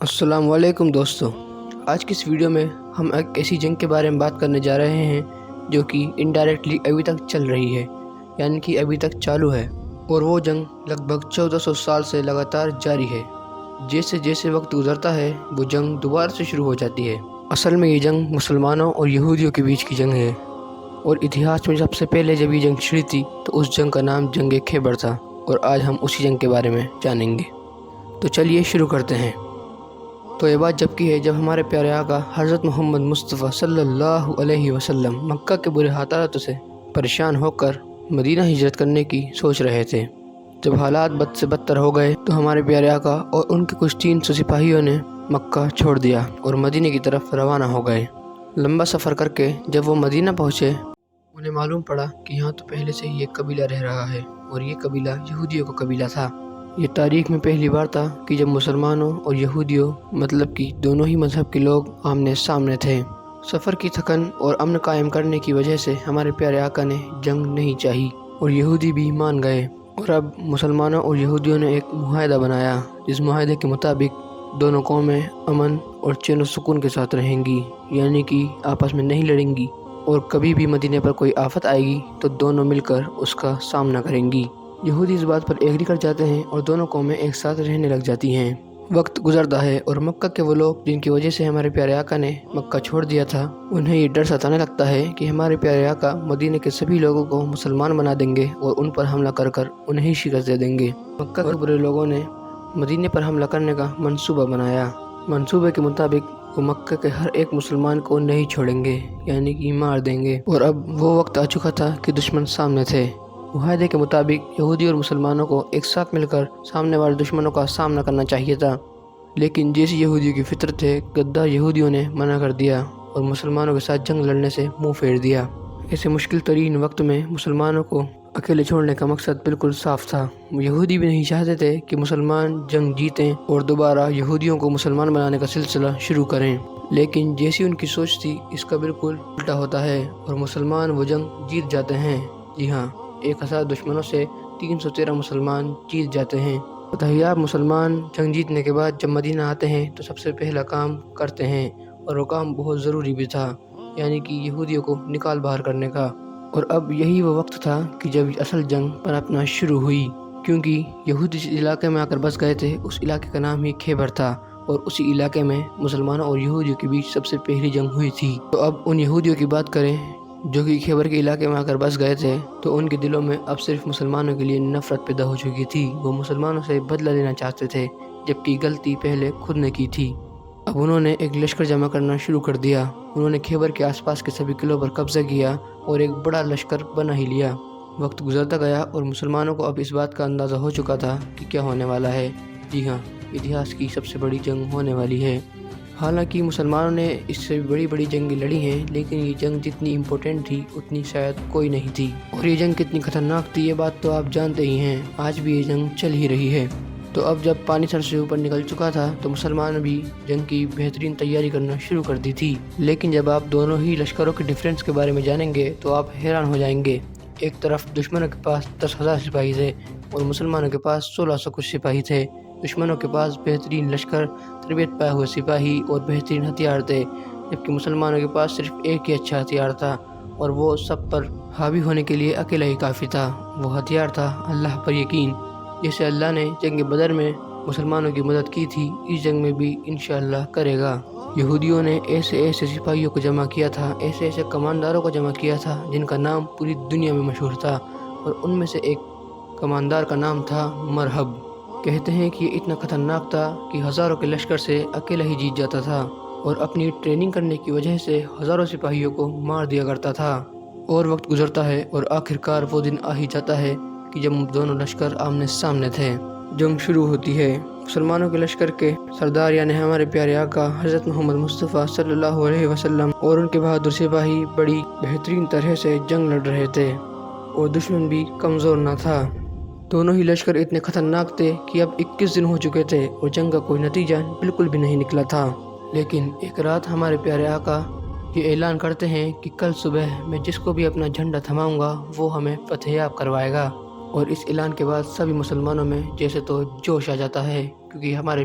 السلام علیکم دوستو، آج کی اس ویڈیو میں ہم ایک ایسی جنگ کے بارے میں بات کرنے جا رہے ہیں جو کہ انڈائریکٹلی ابھی تک چل رہی ہے، یعنی کہ ابھی تک چالو ہے، اور وہ جنگ لگ بھگ 1400 سال سے لگاتار جاری ہے۔ جیسے جیسے وقت گزرتا ہے وہ جنگ دوبارہ سے شروع ہو جاتی ہے۔ اصل میں یہ جنگ مسلمانوں اور یہودیوں کے بیچ کی جنگ ہے، اور اتہاس میں سب سے پہلے جب یہ جنگ چھڑی تھی تو اس جنگ کا نام جنگ خیبر تھا، اور آج ہم اسی جنگ کے بارے میں جانیں گے۔ تو چلیے شروع کرتے ہیں۔ تو یہ بات جب کی ہے جب ہمارے پیارے آقا حضرت محمد مصطفیٰ صلی اللہ علیہ وسلم مکہ کے برے حالاتوں سے پریشان ہو کر مدینہ ہجرت کرنے کی سوچ رہے تھے۔ جب حالات بد سے بدتر ہو گئے تو ہمارے پیارے آقا اور ان کے کچھ 300 سپاہیوں نے مکہ چھوڑ دیا اور مدینہ کی طرف روانہ ہو گئے۔ لمبا سفر کر کے جب وہ مدینہ پہنچے، انہیں معلوم پڑا کہ یہاں تو پہلے سے ہی ایک قبیلہ رہ رہا ہے، اور یہ قبیلہ یہودیوں کا قبیلہ تھا۔ یہ تاریخ میں پہلی بار تھا کہ جب مسلمانوں اور یہودیوں مطلب کہ دونوں ہی مذہب کے لوگ آمنے سامنے تھے۔ سفر کی تھکن اور امن قائم کرنے کی وجہ سے ہمارے پیارے آقا نے جنگ نہیں چاہی، اور یہودی بھی مان گئے، اور اب مسلمانوں اور یہودیوں نے ایک معاہدہ بنایا، جس معاہدے کے مطابق دونوں قومیں امن اور چین و سکون کے ساتھ رہیں گی، یعنی کہ آپس میں نہیں لڑیں گی، اور کبھی بھی مدینے پر کوئی آفت آئے گی تو دونوں مل کر اس کا سامنا کریں گی۔ یہودی اس بات پر ایگری کر جاتے ہیں اور دونوں قومیں ایک ساتھ رہنے لگ جاتی ہیں۔ وقت گزرتا ہے اور مکہ کے وہ لوگ جن کی وجہ سے ہمارے پیارے آقا نے مکہ چھوڑ دیا تھا، انہیں یہ ڈر ستانے لگتا ہے کہ ہمارے پیارے آقا مدینے کے سبھی لوگوں کو مسلمان بنا دیں گے اور ان پر حملہ کر کر انہیں شکست دے دیں گے۔ مکہ کے برے لوگوں نے مدینے پر حملہ کرنے کا منصوبہ بنایا۔ منصوبے کے مطابق وہ مکہ کے ہر ایک مسلمان کو نہیں چھوڑیں گے، یعنی کہ مار دیں گے، اور اب وہ وقت آ چکا تھا کہ دشمن سامنے تھے۔ معاہدے کے مطابق یہودی اور مسلمانوں کو ایک ساتھ مل کر سامنے والے دشمنوں کا سامنا کرنا چاہیے تھا، لیکن جیسی یہودیوں کی فطرت ہے، غدار یہودیوں نے منع کر دیا اور مسلمانوں کے ساتھ جنگ لڑنے سے منہ پھیر دیا۔ ایسے مشکل ترین وقت میں مسلمانوں کو اکیلے چھوڑنے کا مقصد بالکل صاف تھا۔ یہودی بھی نہیں چاہتے تھے کہ مسلمان جنگ جیتیں اور دوبارہ یہودیوں کو مسلمان بنانے کا سلسلہ شروع کریں، لیکن جیسی ان کی سوچ تھی اس کا بالکل الٹا ہوتا ہے اور مسلمان وہ جنگ جیت جاتے ہیں۔ جی ہاں، 1000 دشمنوں سے 313 مسلمان جیت جاتے ہیں۔ فتحیاب مسلمان جنگ جیتنے کے بعد جب مدینہ آتے ہیں تو سب سے پہلا کام کرتے ہیں، اور وہ کام بہت ضروری بھی تھا، یعنی کہ یہودیوں کو نکال باہر کرنے کا۔ اور اب یہی وہ وقت تھا کہ جب اصل جنگ پنپنا شروع ہوئی، کیونکہ یہودی جس علاقے میں آ کر بس گئے تھے اس علاقے کا نام ہی خیبر تھا، اور اسی علاقے میں مسلمانوں اور یہودیوں کے بیچ سب سے پہلی جنگ ہوئی تھی۔ تو اب ان یہودیوں کی بات کریں جو کہ خیبر کے علاقے میں آ کر بس گئے تھے، تو ان کے دلوں میں اب صرف مسلمانوں کے لیے نفرت پیدا ہو چکی تھی۔ وہ مسلمانوں سے بدلہ لینا چاہتے تھے، جبکہ غلطی پہلے خود نے کی تھی۔ اب انہوں نے ایک لشکر جمع کرنا شروع کر دیا۔ انہوں نے خیبر کے آس پاس کے سبھی قلعوں پر قبضہ کیا اور ایک بڑا لشکر بنا ہی لیا۔ وقت گزرتا گیا اور مسلمانوں کو اب اس بات کا اندازہ ہو چکا تھا کہ کیا ہونے والا ہے۔ جی ہاں، اتہاس کی سب سے بڑی جنگ ہونے والی ہے۔ حالانکہ مسلمانوں نے اس سے بڑی بڑی جنگیں لڑی ہیں، لیکن یہ جنگ جتنی امپورٹنٹ تھی اتنی شاید کوئی نہیں تھی، اور یہ جنگ کتنی خطرناک تھی یہ بات تو آپ جانتے ہی ہیں۔ آج بھی یہ جنگ چل ہی رہی ہے۔ تو اب جب پانی سر سے اوپر نکل چکا تھا تو مسلمان بھی جنگ کی بہترین تیاری کرنا شروع کر دی تھی، لیکن جب آپ دونوں ہی لشکروں کے ڈیفرنس کے بارے میں جانیں گے تو آپ حیران ہو جائیں گے۔ ایک طرف دشمنوں کے پاس 10,000 سپاہی تھے اور مسلمانوں کے پاس 1600 کچھ سپاہی تھے۔ دشمنوں کے پاس بہترین لشکر، تربیت پائے ہوئے سپاہی اور بہترین ہتھیار تھے، جبکہ مسلمانوں کے پاس صرف ایک ہی اچھا ہتھیار تھا، اور وہ سب پر حاوی ہونے کے لیے اکیلا ہی کافی تھا۔ وہ ہتھیار تھا اللہ پر یقین۔ جیسے اللہ نے جنگ بدر میں مسلمانوں کی مدد کی تھی، اس جنگ میں بھی انشاءاللہ کرے گا۔ یہودیوں نے ایسے سپاہیوں کو جمع کیا تھا، ایسے کمانداروں کو جمع کیا تھا جن کا نام پوری دنیا میں مشہور تھا، اور ان میں سے ایک کماندار کا نام تھا مرحب۔ کہتے ہیں کہ یہ اتنا خطرناک تھا کہ ہزاروں کے لشکر سے اکیلا ہی جیت جاتا تھا، اور اپنی ٹریننگ کرنے کی وجہ سے ہزاروں سپاہیوں کو مار دیا کرتا تھا۔ اور وقت گزرتا ہے اور آخرکار وہ دن آ ہی جاتا ہے کہ جب دونوں لشکر آمنے سامنے تھے۔ جنگ شروع ہوتی ہے۔ مسلمانوں کے لشکر کے سردار یعنی ہمارے پیارے آقا حضرت محمد مصطفیٰ صلی اللہ علیہ وسلم اور ان کے بہادر سپاہی بڑی بہترین طرح سے جنگ لڑ رہے تھے، اور دشمن بھی کمزور نہ تھا۔ دونوں ہی لشکر اتنے خطرناک تھے کہ اب 21 دن ہو چکے تھے اور جنگ کا کوئی نتیجہ بالکل بھی نہیں نکلا تھا۔ لیکن ایک رات ہمارے پیارے آقا یہ اعلان کرتے ہیں کہ کل صبح میں جس کو بھی اپنا جھنڈا تھماؤں گا وہ ہمیں فتح یاب کروائے گا، اور اس اعلان کے بعد سبھی مسلمانوں میں جیسے تو جوش آ جاتا ہے، کیونکہ ہمارے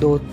2